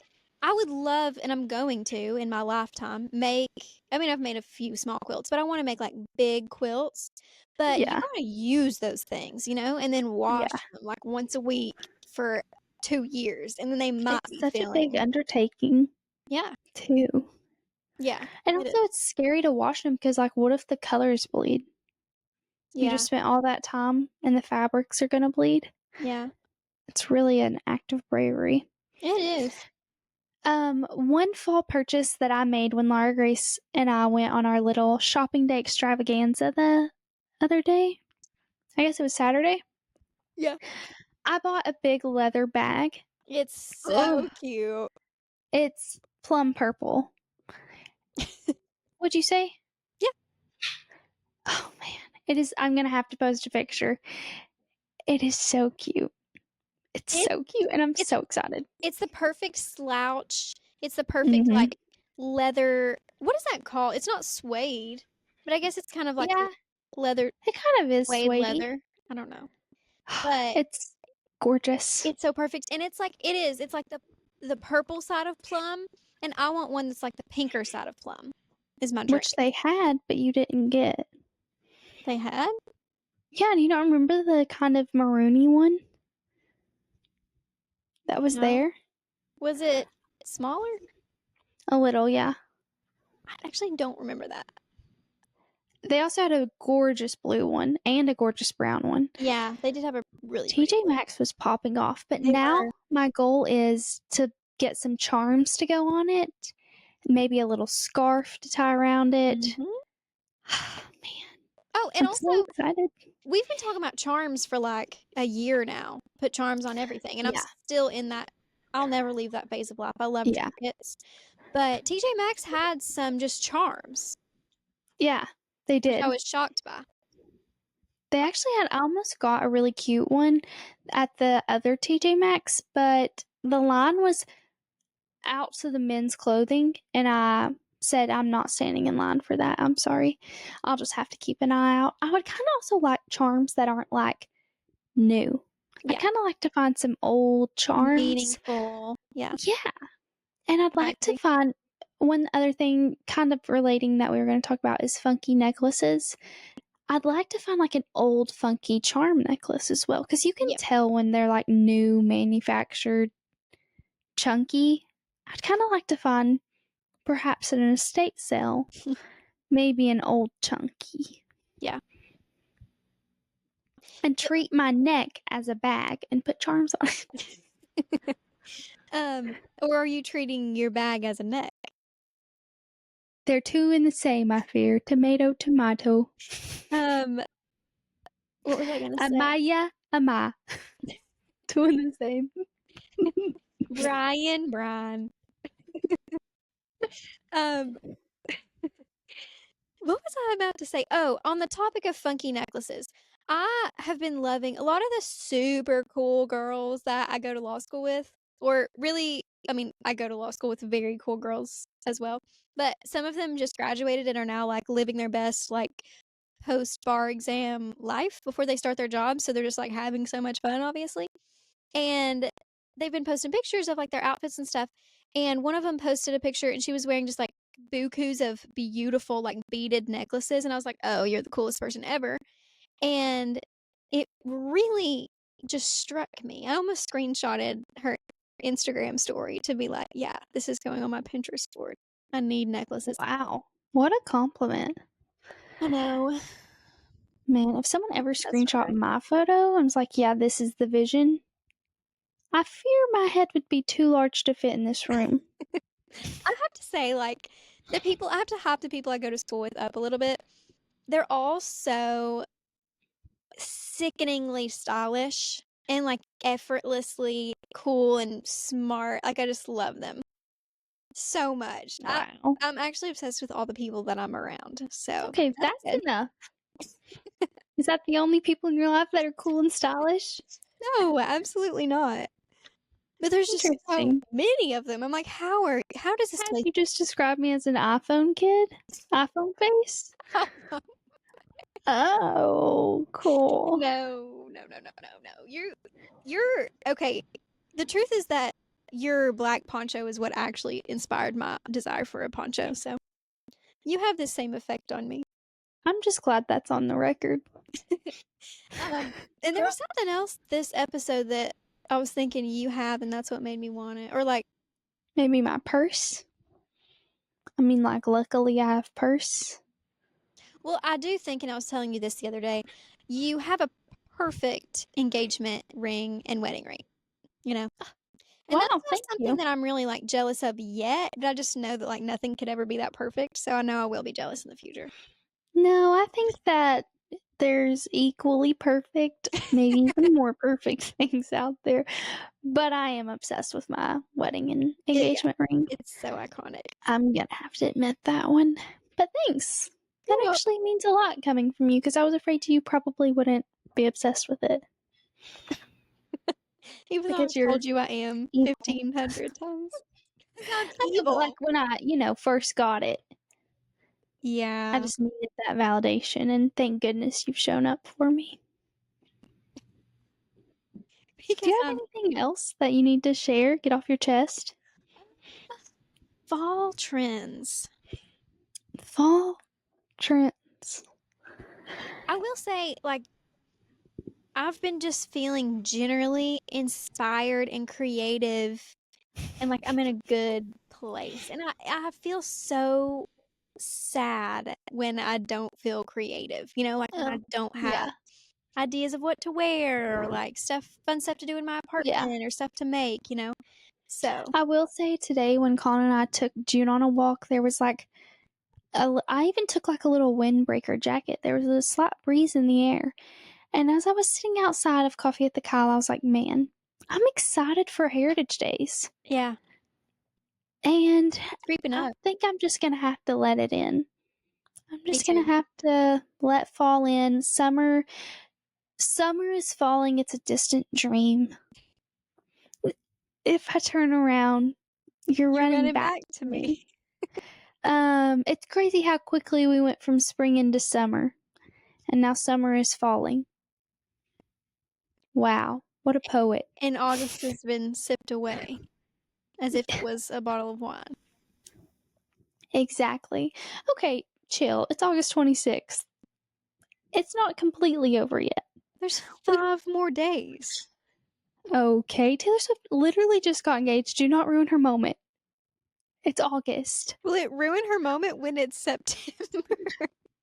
I would love, and I'm going to in my lifetime, I've made a few small quilts, but I want to make like big quilts. But you Yeah. gotta use those things, you know, and then wash them like once a week for 2 years, and then they might It's be such a filling. big undertaking, Yeah, too. yeah, And it also, it's scary to wash them because, like, what if the colors bleed? You yeah, just spent all that time and the fabrics are gonna bleed. yeah. It's really an act of bravery. It is. One fall purchase that I made when Laura Grace and I went on our little shopping day extravaganza the other day. I guess it was Saturday. Yeah. I bought a big leather bag. It's so cute. It's plum purple. Would you say? Yeah. Oh man, it is. I'm gonna have to post a picture. It is so cute. It's It so cute, and I'm it's so excited. it's the perfect slouch. It's the perfect, Mhm. like, leather what is that called? It's not suede, but I guess it's kind of like Yeah, leather it kind of is suede suede-y. leather. I don't know. But It's gorgeous. it's so perfect, and it's like it's like the purple side of plum, and I want one that's like the pinker side of plum is my dream. Which they had, but you didn't get. They had? Yeah, do you not remember the kind of maroony one that was No. there? Was it smaller? A little, yeah. I actually don't remember that. They also had a gorgeous blue one and a gorgeous brown one. Yeah, they did have a really pretty TJ blue. Maxx was popping off, but They now were. my goal is to get some charms to go on it, maybe a little scarf to tie around it. Mhm. Man, Oh, and I'm so also, excited. we've been talking about charms for like a year now. Put charms on everything, and I'm Yeah. still in that. I'll never leave that phase of life. I love Yeah. trinkets, but TJ Maxx had some just charms, Yeah, they which did. I was shocked by. They actually had I almost got a really cute one at the other TJ Maxx, but the line was out to the men's clothing, and I said I'm not standing in line for that. I'm sorry. I'll just have to keep an eye out. I would kind of also like charms that aren't like new. I Yeah, kind of like to find some old charms. meaningful. Yeah, Yeah. And I'd I like to agree. find one other thing kind of relating that we were going to talk about is funky necklaces. I'd like to find like an old funky charm necklace as well, because you can Yeah. tell when they're like new manufactured chunky. I'd kind of like to find perhaps at an estate sale, maybe an old chunky. Yeah. And treat my neck as a bag and put charms on it. Or are you treating your bag as a neck? They're two in the same, I fear. Tomato, tomato. What was I gonna say? Amaya, ama. Two in the same. Brian. Um, what was I about to say? Oh, on the topic of funky necklaces, I have been loving a lot of the super cool girls that I go to law school with, or really, I mean, I go to law school with very cool girls as well, but some of them just graduated and are now like living their best, like post bar exam life before they start their jobs. So they're just like having so much fun, obviously. And they've been posting pictures of like their outfits and stuff. And one of them posted a picture and she was wearing just like bukus of beautiful like beaded necklaces. And I was like, oh, you're the coolest person ever. And it really just struck me. I almost screenshotted her Instagram story to be like, yeah, this is going on my Pinterest board. I need necklaces. Wow. What a compliment. I know. Man, if someone ever That's screenshot right. my photo and was like, yeah, this is the vision, I fear my head would be too large to fit in this room. I have to say, like, I have to hype the people I go to school with up a little bit. They're all so sickeningly stylish and like effortlessly cool and smart. Like, I just love them so much. Wow. I'm actually obsessed with all the people that I'm around. So Okay, that's that's good. enough. Is that the only people in your life that are cool and stylish? No, absolutely not. But there's just so Interesting. many of them. I'm like, how does this Have place you just described me as an iPhone kid? iPhone face? Oh, cool. No. You're okay. The truth is that your black poncho is what actually inspired my desire for a poncho. So you have the same effect on me. I'm just glad that's on the record. And there was something else this episode that I was thinking you have, and that's what made me want it. Or like, Maybe my purse. I mean, like, luckily I have purse. well, I do think, and I was telling you this the other day, you have a perfect engagement ring and wedding ring. You know, and that's Wow, not thank something you. that I'm really, like, jealous of yet, but I just know that, like, nothing could ever be that perfect, so I know I will be jealous in the future. No, I think that there's equally perfect, maybe even more perfect things out there. But I am obsessed with my wedding and Yeah, engagement ring. it's so iconic. I'm gonna have to admit that one. But thanks. That Well, actually means a lot coming from you because I was afraid you probably wouldn't be obsessed with it. Even though because I've you're told you I am evil. 1,500 times. That sounds I know, but evil. like when I, first got it, I Yeah. just needed that validation, and thank goodness you've shown up for me. Do Because you have anything else that you need to share? Get off your chest. fall trends. Fall trends. I will say, like, I've been just feeling generally inspired and creative, and like I'm in a good place. And I feel so sad when I don't feel creative, like when I don't have Yeah, ideas of what to wear, or like fun stuff to do in my yeah. apartment, or stuff to make. So, I will say today when Colin and I took June on a walk, there was like I even took like a little windbreaker jacket. There was a slight breeze in the air. And as I was sitting outside of Coffee at the Kyle, I was like, man, I'm excited for Heritage Days. yeah, And creeping I up. think I'm just going to have to let it in. I'm Me just going to too. have to let fall in. Summer is falling. It's a distant dream. If I turn around, you're You're running running back back to to me. me. It's crazy how quickly we went from spring into summer, and now summer is falling. Wow, what a poet. And August has been sipped away as if it was a bottle of wine. Exactly. Okay, chill. It's August 26th. It's not completely over yet. There's 5 more days. Okay, Taylor Swift literally just got engaged. Do not ruin her moment. It's August. Will it ruin her moment when it's September?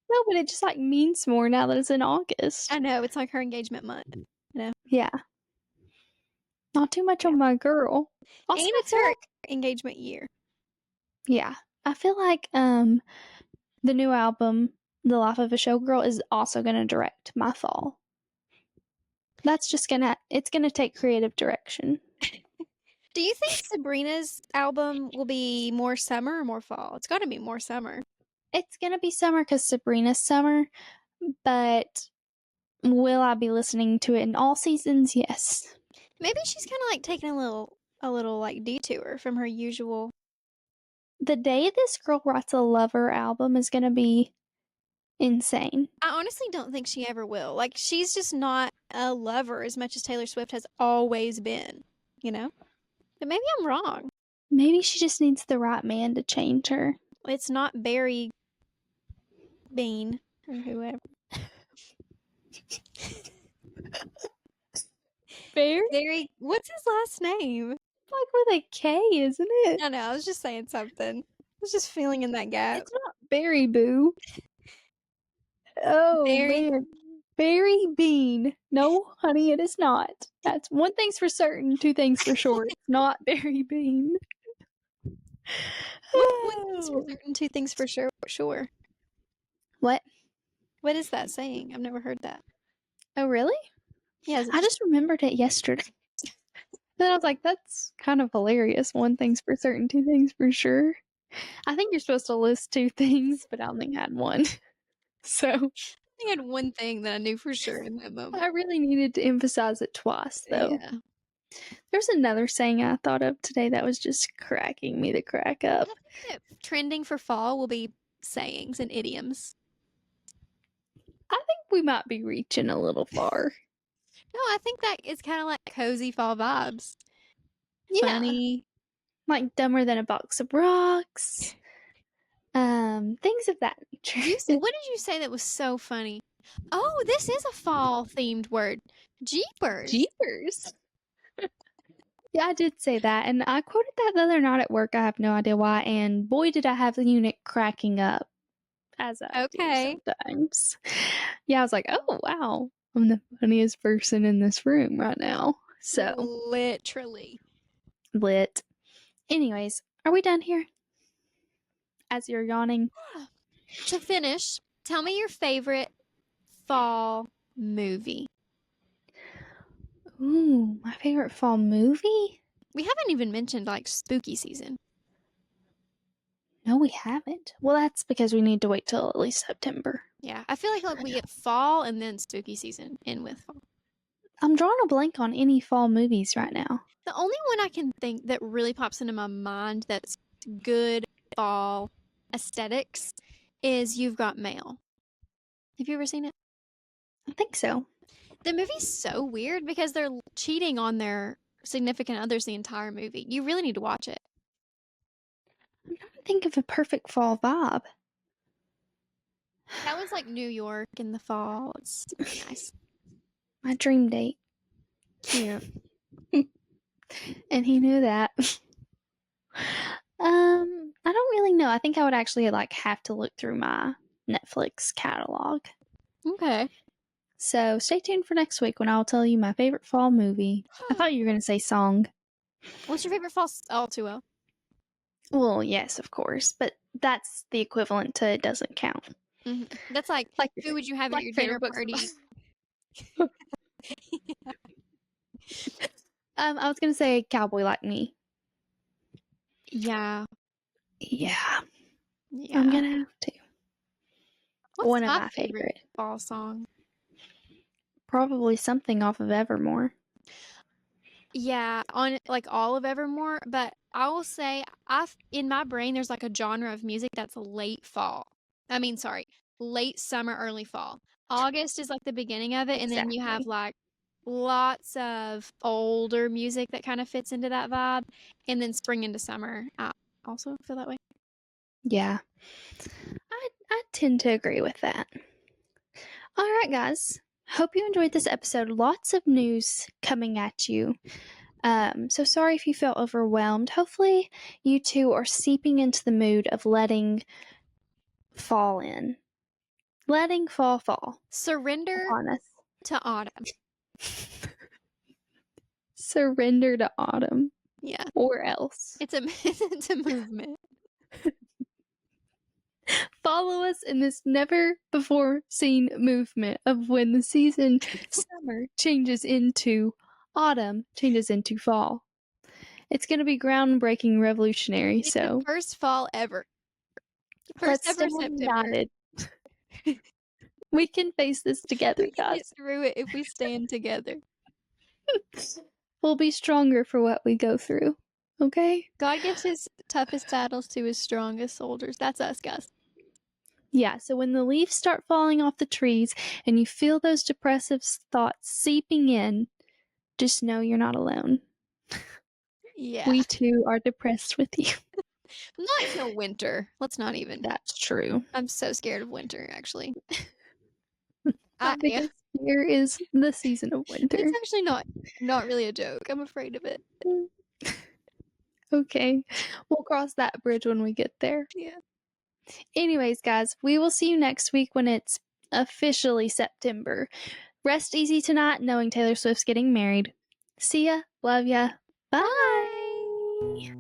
No, but it just like means more now that it's in August. I know, it's like her engagement month. Yeah. Not too much on my girl. Also, And I it's feel her like engagement year. yeah. I feel like the new album, The Life of a Showgirl, is also gonna direct my fall. That's just it's gonna take creative direction. Do you think Sabrina's album will be more summer or more fall? It's got to be more summer. It's gonna be summer because Sabrina's summer, but will I be listening to it in all seasons? Yes. Maybe she's kind of like taking a little like detour from her usual. The day this girl writes a Lover album is gonna be insane. I honestly don't think she ever will. Like, she's just not a lover as much as Taylor Swift has always been, you know? But maybe I'm wrong. Maybe she just needs the right man to change her. It's not Barry Bean or whoever. Barry, what's his last name? Like with a K, isn't it? I know, I was just saying something. I was just feeling in that gap. It's not Berry Boo. Oh, Barry. man. Berry Bean. No, honey, it is not. That's one thing's for certain, two things for sure. It's not Berry Bean. One thing's for certain, two things for sure. What? What is that saying? I've never heard that. Oh, really? Yeah, I just remembered it yesterday. Then I was like, that's kind of hilarious. One thing's for certain, two things for sure. I think you're supposed to list two things, but I only had one. So I had one thing that I knew for sure in that moment. I really needed to emphasize it twice, though. Yeah. There's another saying I thought of today that was just cracking me the crack up. I think that trending for fall will be sayings and idioms. I think we might be reaching a little far. No, I think that is kind of like cozy fall vibes. Yeah. Funny. Like Dumber Than a Box of Rocks. Things of that nature. What did you say that was so funny? Oh, this is a fall themed word. Jeepers. Jeepers. Yeah, I did say that, and I quoted that the other night at work. I have no idea why, and boy, did I have the unit cracking up. As I do sometimes. Yeah, I was like, oh, wow. I'm the funniest person in this room right now. So. Literally. Lit. Anyways, are we done here? As you're yawning. To finish, tell me your favorite fall movie. Ooh, my favorite fall movie? We haven't even mentioned like spooky season. No, we haven't. Well, that's because we need to wait till at least September. Yeah, I feel like we get fall and then spooky season in with fall. I'm drawing a blank on any fall movies right now. The only one I can think that really pops into my mind that's good fall aesthetics is You've Got Mail. Have you ever seen it? I think so. The movie's so weird because they're cheating on their significant others the entire movie. You really need to watch it. I'm trying to think of a perfect fall vibe. That was like New York in the fall. It's really nice. My dream date. Yeah. And he knew that. I don't really know. I think I would actually like have to look through my Netflix catalog. Okay. So stay tuned for next week when I'll tell you my favorite fall movie. I thought you were going to say song. What's your favorite fall? Oh, too well. Well, yes, of course, but that's the equivalent to it doesn't count. That's like who would you have at your dinner party? I was going to say Cowboy Like Me. Yeah. Yeah. I'm going to have to. What's One of my my favorite fall song? Probably something off of Evermore. Yeah, on like all of Evermore, but I will say in my brain there's like a genre of music that's late fall. I mean, sorry, late summer, early fall. August is like the beginning of it, and then you have Exactly. like lots of older music that kind of fits into that vibe, and then spring into summer. I also feel that way. Yeah. I tend to agree with that. All right, guys. Hope you enjoyed this episode. Lots of news coming at you. So sorry if you felt overwhelmed. Hopefully, you two are seeping into the mood of letting fall in. Letting fall. Surrender Upon us. to autumn. Surrender to autumn. Yeah. Or else. It's a movement. Follow us in this never before seen movement of when the season summer changes into autumn, changes into fall. It's going to be groundbreaking, revolutionary. It's So the first fall ever. let's First ever stand September. united. We can face this together, We can guys. get through it if we stand together. We'll be stronger for what we go through. Okay? God gives his toughest battles to his strongest soldiers. That's us, guys. Yeah, so when the leaves start falling off the trees and you feel those depressive thoughts seeping in, just know you're not alone. Yeah. We too are depressed with you. Not until winter. Let's not even. That's true. I'm so scared of winter, actually. My biggest fear is the season of winter. It's actually not really a joke. I'm afraid of it. Okay. We'll cross that bridge when we get there. Yeah. Anyways, guys, we will see you next week when it's officially September. Rest easy tonight knowing Taylor Swift's getting married. See ya. Love ya. Bye.